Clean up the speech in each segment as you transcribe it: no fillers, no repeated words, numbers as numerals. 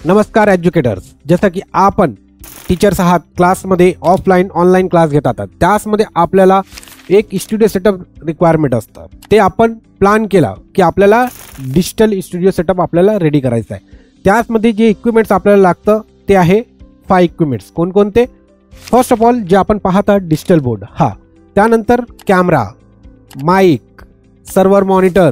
नमस्कार एज्युकेटर्स. जसं की आपण टीचर्स आहात, क्लासमध्ये ऑफलाईन ऑनलाईन क्लास घेतात, त्याचमध्ये आपल्याला एक स्टुडिओ सेटअप रिक्वायरमेंट असतं. ते आपण प्लॅन केला की आपल्याला डिजिटल स्टुडिओ सेटअप आपल्याला रेडी करायचं आहे. त्याचमध्ये जे इक्विपमेंट्स आपल्याला लागतं ते आहे 5 इक्विपमेंट्स. कोणकोणते? फर्स्ट ऑफ ऑल जे आपण पाहता डिजिटल बोर्ड, त्यानंतर camera, mic, server monitor,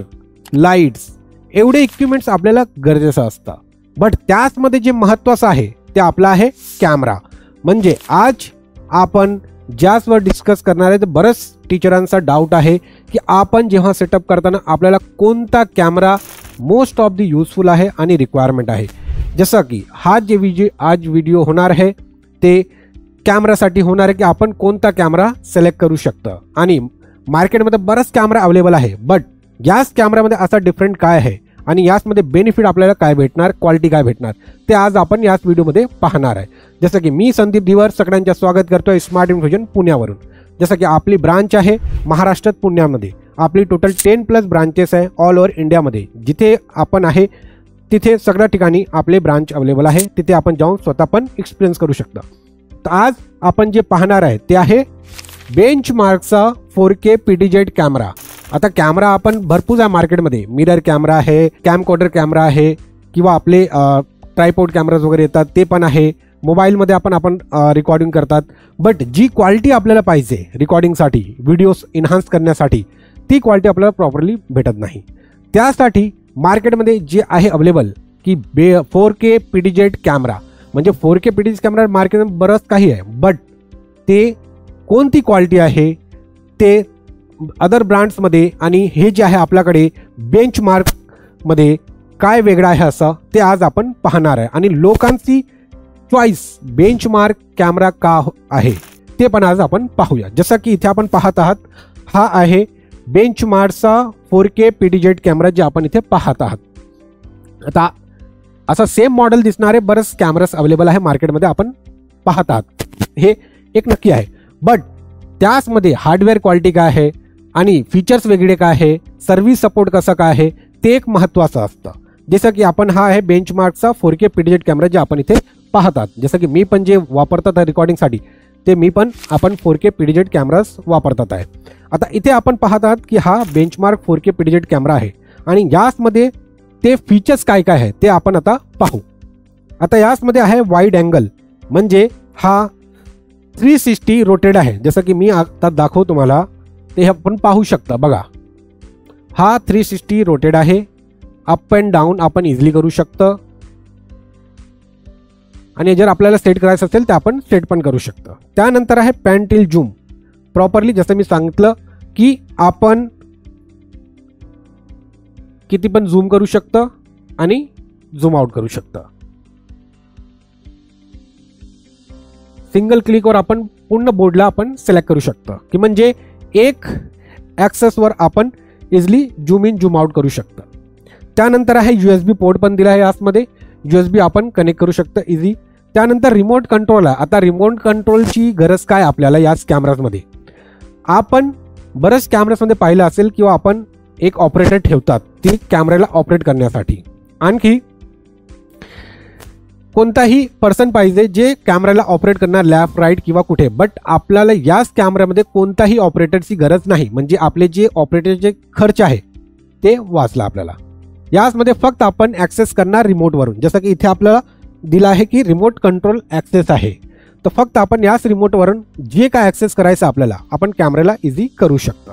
lights, एवढे इक्विपमेंट्स आपल्याला गरजेचं असतं. बट त्याचमध्ये जे महत्त्वाचं आहे ते आपलं आहे कॅमेरा. म्हणजे आज आपण ज्याचवर डिस्कस करणार आहे, तर बरंच टीचरांचा डाऊट आहे की आपण जेव्हा सेटअप करताना आपल्याला कोणता camera most of the useful आहे आणि रिक्वायरमेंट आहे. जसं की हा जे आज व्हिडिओ होणार आहे ते कॅमेरासाठी होणार आहे की आपण कोणता कॅमेरा सिलेक्ट करू शकतो. आणि मार्केटमध्ये बराच कॅमेरा अवेलेबल आहे, बट याच कॅमेरामध्ये असा डिफरंट काय आहे आणि याचमध्ये बेनिफिट आपल्याला काय भेटणार, क्वालिटी काय भेटणार, ते आज आपण याच व्हिडिओमध्ये पाहणार आहे. जसं की मी संदीप धीवर सगळ्यांचं स्वागत करतोय स्मार्ट इन्फ्युजन पुण्यावरून. जसं की आपली ब्रांच आहे महाराष्ट्रात पुण्यामध्ये. आपली टोटल 10+ ब्रांचेस आहे ऑल ओव्हर इंडियामध्ये. जिथे आपण आहे तिथे सगळ्या ठिकाणी आपले ब्रांच अवेलेबल आहे. तिथे आपण जाऊन स्वतः पण एक्सपिरियन्स करू शकता. तर आज आपण जे पाहणार आहे ते आहे बेंचमार्कचा 4K PTZ कॅमेरा. आता कॅमेरा आपण भरपूर आहे मार्केटमध्ये. मिरर कॅमेरा आहे, कॅमकॉर्डर कॅमेरा आहे, किंवा आपले ट्रायपॉड कॅमेराज वगैरे येतात ते पण आहे. मोबाईलमध्ये आपण रेकॉर्डिंग करतात. बट जी क्वालिटी आपल्याला पाहिजे रेकॉर्डिंगसाठी, व्हिडिओज इन्हान्स करण्यासाठी, ती क्वालिटी आपल्याला प्रॉपरली भेटत नाही. त्यासाठी मार्केटमध्ये जे आहे अवेलेबल की 4K PTZ कॅमेरा, म्हणजे 4K PTZ कॅमेरा मार्केटमध्ये बरंच काही आहे. बट ते कोणती क्वालिटी आहे ते अदर ब्रँड्समध्ये आणि हे जे आहे आपल्याकडे बेंचमार्कमध्ये काय वेगळं आहे असं ते आज आपण पाहणार आहे. आणि लोकांची चॉईस बेंचमार्क कॅमेरा का आहे ते पण आज आपण पाहूया. जसं की इथे आपण पाहत आहात, हा आहे बेंचमार्कचा 4K PTZ कॅमेरा जे आपण इथे पाहत आहात. आता असा सेम मॉडेल दिसणारे बरेच कॅमेराज अवेलेबल आहे मार्केटमध्ये आपण पाहत आहात, हे एक नक्की आहे. बट त्याचमध्ये हार्डवेअर क्वालिटी काय आहे आणि फीचर्स वेगळे काय आहे, सर्व्हिस सपोर्ट कसं काय आहे, ते एक महत्त्वाचं असतं. जसं की आपण हा आहे बेंचमार्कचा 4K PTZ कॅमेरा जे आपण इथे पाहतात. जसं की मी पण जे वापरतात रेकॉर्डिंगसाठी ते आपण 4K PTZ कॅमेराज वापरतात आहे. आता इथे आपण पाहत आहात की हा बेंचमार्क 4K PTZ कॅमेरा आहे आणि याचमध्ये ते फीचर्स काय काय आहे ते आपण आता पाहू. आता याचमध्ये आहे वाईड अँगल, म्हणजे हा 360 रोटेड आहे. जसं की मी आता दाखवतो तुम्हाला, ते आपण पाहू शकता. बघा, हा 360 रोटेड आहे. अप अँड डाऊन आपण इझिली करू शकतो. आणि जर आपल्याला सेट करायचं असेल तर आपण सेट पण करू शकतो. त्यानंतर आहे पॅन टिल झूम. प्रॉपरली जसं मी सांगितलं की आपण किती पण झूम करू शकतो आणि झूम आउट करू शकतो. सिंगल क्लिकवर आपण पूर्ण बोर्डला आपण सिलेक्ट करू शकतो, की म्हणजे एक ॲक्सेसवर आपण easily zoom in zoom out करू शकतो. त्यानंतर आहे USB पोर्ट पण दिला आहे. याचमध्ये USB आपण कनेक्ट करू शकतो इझी. त्यानंतर रिमोट कंट्रोल आहे. आता रिमोट कंट्रोलची गरज काय आपल्याला याच कॅमेराजमध्ये? आपण बरेच कॅमेराजमध्ये पाहिलं असेल किंवा आपण एक ऑपरेटर ठेवतात ती कॅमेऱ्याला ऑपरेट करण्यासाठी. आणखी कोणताही पर्सन पाहिजे जे कॅमेऱ्याला ऑपरेट करणार, लेफ्ट राईट किंवा कुठे. बट आपल्याला याच कॅमेऱ्यामध्ये कोणताही ऑपरेटरची गरज नाही. म्हणजे आपले जे ऑपरेटरचे खर्च आहे ते वाचला आपल्याला. याचमध्ये फक्त आपण ॲक्सेस करणार रिमोटवरून. जसं की इथे आपल्याला दिलं आहे की रिमोट कंट्रोल ॲक्सेस आहे, तर फक्त आपण याच रिमोटवरून जे काय ॲक्सेस करायचं आपल्याला आपण कॅमेऱ्याला इझी करू शकतो.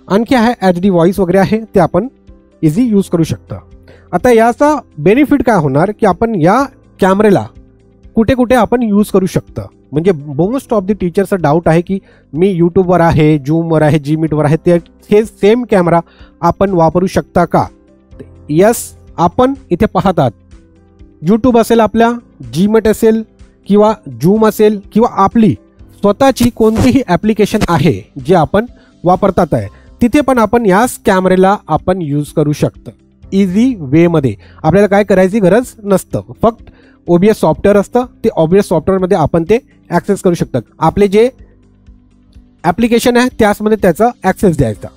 आणखी आहे HD व्हॉइस वगैरे आहे, ते आपण इझी यूज करू शकतो. आता याचा बेनिफिट काय होणार की आपण या कॅमेऱ्याला कुठे कुठे आपण यूज करू शकतो. म्हणजे मोस्ट ऑफ द टीचरचा डाऊट आहे की मी यूट्यूबवर आहे, जूमवर आहे, Gmeetवर आहे, ते हे सेम कॅमेरा आपण वापरू शकता का? यस, आपण इथे पाहतात यूट्यूब असेल, आपल्या Gmeet असेल किंवा जूम असेल किंवा आपली स्वतःची कोणतीही ॲप्लिकेशन आहे जे आपण वापरतात आहे, तिथे पण आपण याच कॅमेऱ्याला आपण यूज करू शकतो इझी वेमध्ये. आपल्याला काय करायची गरज नसतं. फक्त OBS सॉफ्टवेअर असतं, ते OBS सॉफ्टवेअरमध्ये आपण ते ॲक्सेस करू शकतात. आपले जे ॲप्लिकेशन आहे त्याचमध्ये त्याचा ॲक्सेस द्यायचा.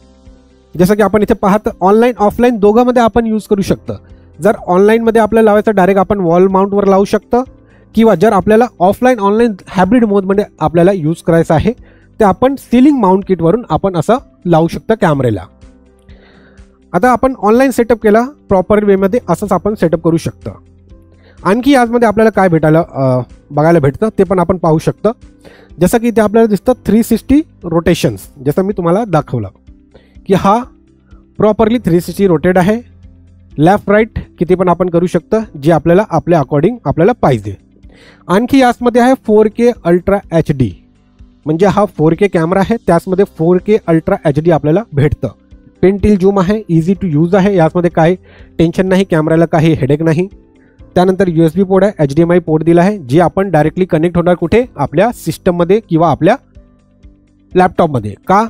जसं की आपण इथे पाहत ऑनलाईन ऑफलाईन दोघांमध्ये आपण यूज करू शकतो. जर ऑनलाईनमध्ये आपल्याला लावायचं डायरेक्ट आपण वॉल माउंटवर लावू शकतो, किंवा जर आपल्याला ऑफलाईन ऑनलाईन हायब्रिड मोडमध्ये आपल्याला यूज करायचं आहे ते आपण सिलिंग माउंट किटवरून आपण असं लावू शकतो कॅमेऱ्याला. आता आपण ऑनलाईन सेटअप केला प्रॉपर वेमध्ये, असंच आपण सेटअप करू शकतो. आणखी याचमध्ये आपल्याला काय बघायला भेटतं ते पण आपण पाहू शकतो. जसं की ते आपल्याला दिसतं 360 रोटेशन्स, जसं मी तुम्हाला दाखवलं की हा प्रॉपरली 360 रोटेट आहे. लेफ्ट राईट किती पण आपण करू शकतो, जे आपल्याला आपल्या अकॉर्डिंग आपल्याला पाहिजे. आणखी याचमध्ये आहे 4K अल्ट्रा HD, म्हणजे हा 4K कॅमेरा आहे, त्याचमध्ये 4K अल्ट्रा HD आपल्याला भेटतं. पेंटिल झूम आहे, इझी टू यूज आहे, याचमध्ये काही टेन्शन नाही, कॅमेऱ्याला काही हेडेक नाही. त्यानंतर USB पोर्ट आहे, HDMI पोर्ट दिला आहे, जे आपण डायरेक्टली कनेक्ट होणार कुठे, आपल्या सिस्टममध्ये किंवा आपल्या लॅपटॉपमध्ये. का,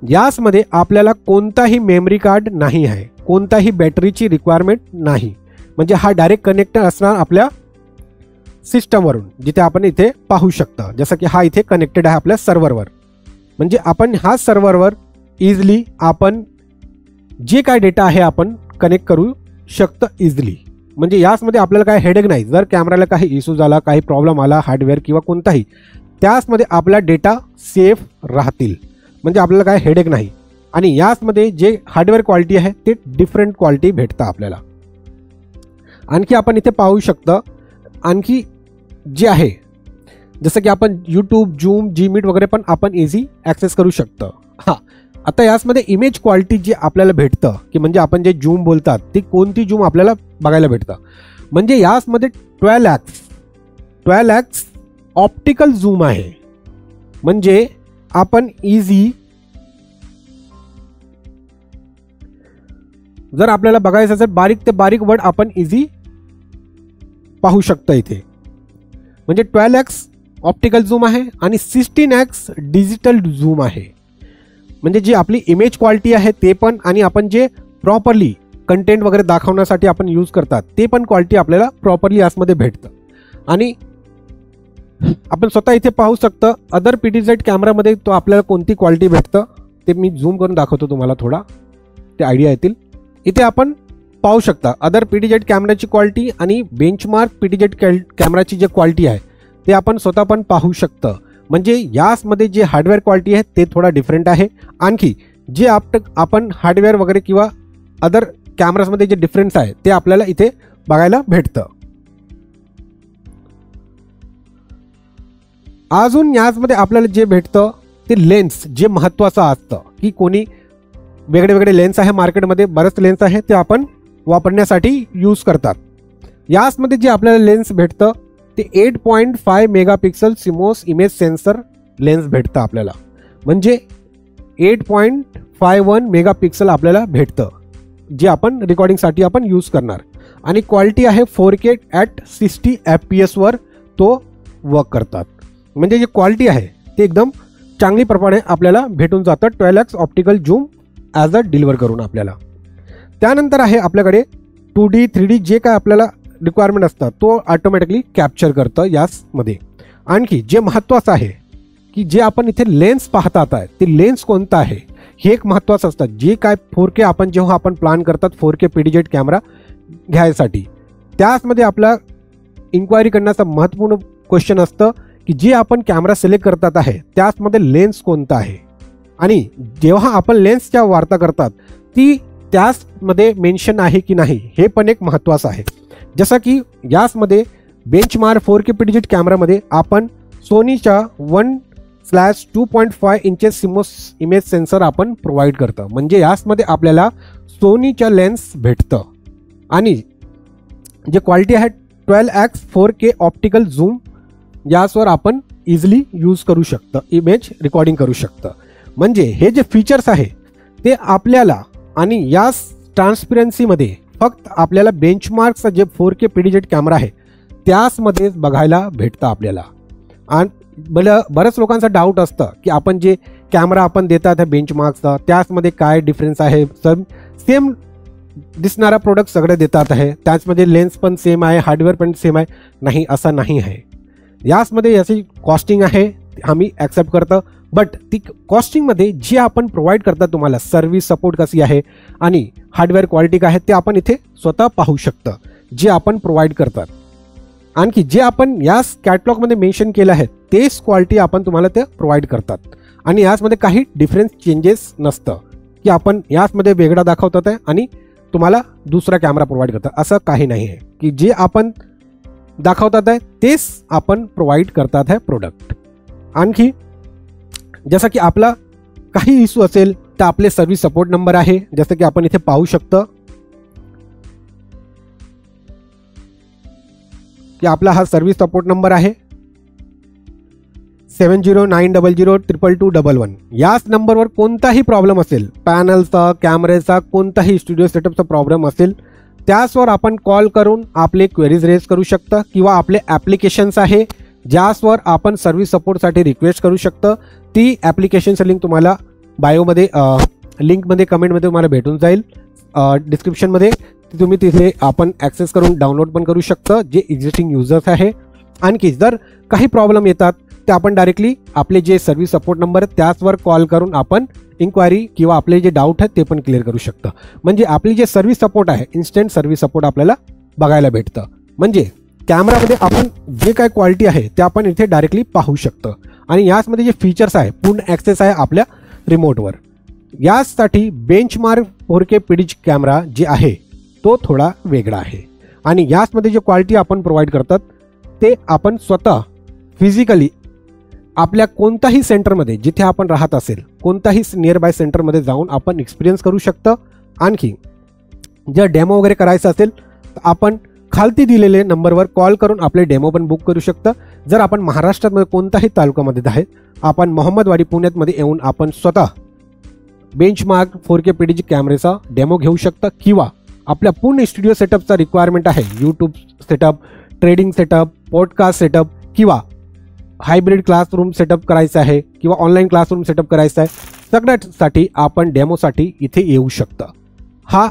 याचमध्ये आपल्याला कोणताही मेमरी कार्ड नाही आहे, कोणताही बॅटरीची रिक्वायरमेंट नाही, म्हणजे हा डायरेक्ट कनेक्ट असणार आपल्या सिस्टमवरून, जिथे आपण इथे पाहू शकता. जसं की हा इथे कनेक्टेड आहे आपल्या सर्व्हरवर, म्हणजे आपण हा सर्व्हरवर इझिली आपण जे काय डेटा आहे आपण कनेक्ट करू शकतो इझिली. म्हणजे याचमध्ये आपल्याला काय हेडेक नाही. जर कॅमेराला काही इश्यू झाला, काही प्रॉब्लेम आला हार्डवेअर किंवा कोणताही, त्याचमध्ये आपला डेटा सेफ राहतील, म्हणजे आपल्याला काय हेडेक नाही. आणि याचमध्ये जे हार्डवेअर क्वालिटी आहे ते डिफरंट क्वालिटी भेटतं आपल्याला. आणखी आपण इथे पाहू शकतो आणखी जे आहे, जसं की आपण यूट्यूब, झूम, Gmeet वगैरे पण आपण इझी ॲक्सेस करू शकतो. हां, आता याचमध्ये इमेज क्वालिटी जे आपल्याला भेटतं, की म्हणजे आपण जे झूम बोलतात ती कोणती झूम आपल्याला बघायला भेटतं, म्हणजे याचमध्ये 12x ऑप्टिकल झूम आहे. म्हणजे आपण इझी जर आपल्याला बघायचं असेल बारीक ते बारीक वर्ड आपण इझी पाहू शकतो इथे. म्हणजे 12x ऑप्टिकल झूम आहे आणि 16x डिजिटल झूम आहे. म्हणजे जी आपली इमेज क्वालिटी आहे ते पण, आणि आपण जे प्रॉपरली कंटेंट वगैरे दाखवण्यासाठी आपण यूज करतात ते पण क्वालिटी आपल्याला प्रॉपरली याचमध्ये भेटतं. आणि आपण स्वतः इथे पाहू शकतो अदर PTZ कॅमेरामध्ये तो आपल्याला कोणती क्वालिटी भेटतं ते मी झूम करून दाखवतो तुम्हाला, थोडा ते आयडिया येतील. इथे आपण पाहू शकता अदर PTZ कॅमेराची क्वालिटी आणि बेंचमार्क PTZ कॅमेराची जे क्वालिटी आहे ते आपण स्वतः पण पाहू शकतो. म्हणजे याचमध्ये जे हार्डवेअर क्वालिटी आहे ते थोडा डिफरंट आहे. आणखी जे आपण हार्डवेअर वगैरे किंवा अदर कॅमेराजमध्ये जे डिफरन्स आहे ते आपल्याला इथे बघायला भेटतं. अजून याचमध्ये आपल्याला जे भेटतं ते लेन्स, जे महत्त्वाचं असतं, की कोणी वेगळे वेगळे लेन्स आहे मार्केटमध्ये, बरेच लेन्स आहे ते आपण वापरण्यासाठी यूज करतात. याचमध्ये जे आपल्याला लेन्स भेटतं ते 8.5 megapixel CMOS image sensor lens भेटतं आपल्याला. म्हणजे 8.51 मेगापिक्सल आपल्याला भेटतं, जे आपण रेकॉर्डिंगसाठी आपण यूज करणार. आणि क्वालिटी आहे 4K ॲट 60 FPS वर तो वर्क करतात. म्हणजे जे क्वालिटी आहे ते एकदम चांगली प्रमाणे आपल्याला भेटून जातं 12x optical zoom as a deliver करून आपल्याला. त्यानंतर आहे आपल्याकडे 2D 3D जे काय आपल्याला रिक्वायरमेंट असतात तो ऑटोमॅटिकली कॅप्चर करतं याचमध्ये. आणखी जे महत्त्वाचं आहे की जे आपण इथे लेन्स पाहतात आहे ते लेन्स कोणता आहे हे एक महत्त्वाचं असतं. जे काय 4K आपण जेव्हा आपण प्लॅन करतात 4K PTZ कॅमेरा घ्यायसाठी, त्याचमध्ये आपला इन्क्वायरी करण्याचा महत्त्वपूर्ण क्वेश्चन असतं की जे आपण कॅमेरा सिलेक्ट करतात आहे त्याचमध्ये लेन्स कोणता आहे. आणि जेव्हा आपण लेन्सच्या वार्ता करतात ती त्याचमध्ये मेन्शन आहे की नाही हे पण एक महत्त्वाचं आहे. जसं की याचमध्ये बेंचमार्क 4K PTZ कॅमेरामध्ये आपण सोनीच्या 1/2.5 इंचेस सिमोस इमेज सेन्सर आपण प्रोव्हाइड करतं. म्हणजे याचमध्ये आपल्याला सोनीच्या लेन्स भेटतं. आणि जे क्वालिटी आहे 12x 4K ऑप्टिकल झूम, याचवर आपण इझिली यूज करू शकतं, इमेज रेकॉर्डिंग करू शकतं. म्हणजे हे जे फीचर्स आहे ते आपल्याला आणि याच ट्रान्सपरन्सीमध्ये फक्त आपल्याला बेंचमार्कचा जे 4K PTZ कॅमेरा आहे त्याचमध्येच बघायला भेटतं आपल्याला. आणि बऱ्याच लोकांचा डाऊट असतं की आपण जे कॅमेरा आपण देतात त्या बेंचमार्कचा त्याचमध्ये काय डिफरन्स आहे. सेम दिसणारा प्रोडक्ट सगळे देतात आहे, त्याचमध्ये लेन्स पण सेम आहे, हार्डवेअर पण सेम आहे. नाही, असं नाही आहे. याचमध्ये याची कॉस्टिंग आहे आम्ही ॲक्सेप्ट करतो. बट ती कॉस्टिंगमध्ये जे आपण प्रोव्हाइड करतात तुम्हाला सर्व्हिस सपोर्ट कशी आहे आणि हार्डवेअर क्वालिटी काय आहे ते आपण इथे स्वतः पाहू शकता जे आपण प्रोव्हाइड करतात. आणखी जे आपण या कॅटलॉगमध्ये मेन्शन केलं आहे तेच क्वालिटी आपण तुम्हाला ते प्रोव्हाइड करतात. आणि याचमध्ये काही डिफरन्स चेंजेस नसतं की आपण याचमध्ये वेगळा दाखवतात आहे आणि तुम्हाला दुसरा कॅमेरा प्रोव्हाइड करतात, असं काही नाही आहे. की जे आपण दाखवतात आहे तेच आपण प्रोव्हाइड करतात आहे प्रोडक्ट. आणखी जसं की आपला काही इश्यू असेल तर आपले सर्व्हिस सपोर्ट नंबर आहे, जसं की आपण इथे पाहू शकतो की आपला हा सर्व्हिस सपोर्ट नंबर आहे 7090022211. याच नंबरवर कोणताही प्रॉब्लेम असेल, पॅनलचा, कॅमेऱ्याचा, कोणताही स्टुडिओ सेटअपचा प्रॉब्लेम असेल त्याचवर आपण कॉल करून आपले क्वेरीज रेज करू शकता किंवा आपले ॲप्लिकेशन्स आहे ज्यासवर आपण सर्व्हिस सपोर्टसाठी रिक्वेस्ट करू शकता. ती ॲप्लिकेशनचं लिंक तुम्हाला बायोमध्ये लिंकमध्ये कमेंटमध्ये तुम्हाला भेटून जाईल डिस्क्रिप्शनमध्ये. तुम्ही तिथे आपण ॲक्सेस करून डाउनलोड पण करू शकता जे एक्झिस्टिंग युजर्स आहे. आणखी जर काही प्रॉब्लेम येतात ते आपण डायरेक्टली आपले जे सर्व्हिस सपोर्ट नंबर आहेत त्याचवर कॉल करून आपण इन्क्वायरी किंवा आपले जे डाऊट आहेत ते पण क्लिअर करू शकता. म्हणजे आपली जे सर्व्हिस सपोर्ट आहे इन्स्टंट सर्व्हिस सपोर्ट आपल्याला बघायला भेटतं. म्हणजे कॅमेरामध्ये आपण जे काय क्वालिटी आहे ते आपण इथे डायरेक्टली पाहू शकतो. आणि याचमध्ये जे फीचर्स आहे पूर्ण ॲक्सेस आहे आपल्या रिमोटवर. यासाठी बेंचमार्क 4K PDG कॅमेरा जे आहे तो थोडा वेगळा आहे. आणि याचमध्ये जे क्वालिटी आपण प्रोव्हाइड करतात ते आपण स्वतः फिजिकली आपल्या कोणताही सेंटरमध्ये जिथे आपण राहत असेल कोणताही नियर बाय सेंटरमध्ये जाऊन आपण एक्सपिरियन्स करू शकतो. आणखी जर डेमो वगैरे करायचं असेल तर आपण खालती दिलेले नंबरवर कॉल करून आपले डेमो पण बुक करू शकता. जर आपण महाराष्ट्रामध्ये कोणताही तालुक्यामध्ये आहे आपण मोहम्मदवाडी पुण्यामध्ये येऊन आपण स्वतः बेंचमार्क 4K PDG कॅमेऱ्याचा डेमो घेऊ शकता किंवा आपल्या पूर्ण स्टुडिओ सेटअपचा रिक्वायरमेंट आहे YouTube setup, trading setup, podcast setup किंवा हायब्रिड क्लासरूम सेटअप करायचं आहे किंवा ऑनलाईन क्लासरूम सेटअप करायचं आहे सगळ्यासाठी आपण डेमोसाठी इथे येऊ शकता. हा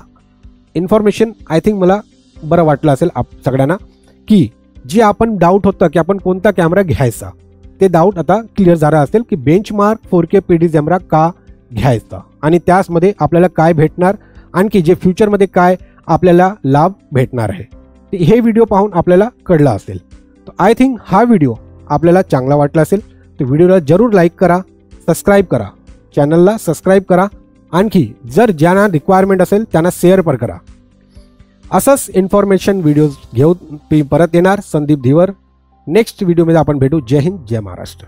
इन्फॉर्मेशन आय थिंक मला बरं वाटलं असेल सगळ्यांना की जे आपण डाऊट होतं की आपण कोणता कॅमेरा घ्यायचा ते डाऊट आता क्लिअर झालं असेल की बेंचमार्क 4K PDG कॅमेरा का घ्यायचा आणि त्याचमध्ये आपल्याला काय भेटणार आणखी जे फ्युचरमध्ये काय आपल्याला लाभ भेटणार आहे ते हे व्हिडिओ पाहून आपल्याला कळलं असेल. तर आय थिंक हा व्हिडिओ आपल्याला चांगला वाटला असेल तर व्हिडिओला जरूर लाईक करा, सबस्क्राईब करा, चॅनलला सबस्क्राईब करा. आणखी जर ज्यांना रिक्वायरमेंट असेल त्यांना शेअर पण करा. असंच इन्फॉर्मेशन व्हिडिओज घेऊन परत येणार संदीप धीवर. नेक्स्ट व्हिडिओमध्ये आपण भेटू. जय हिंद, जय महाराष्ट्र.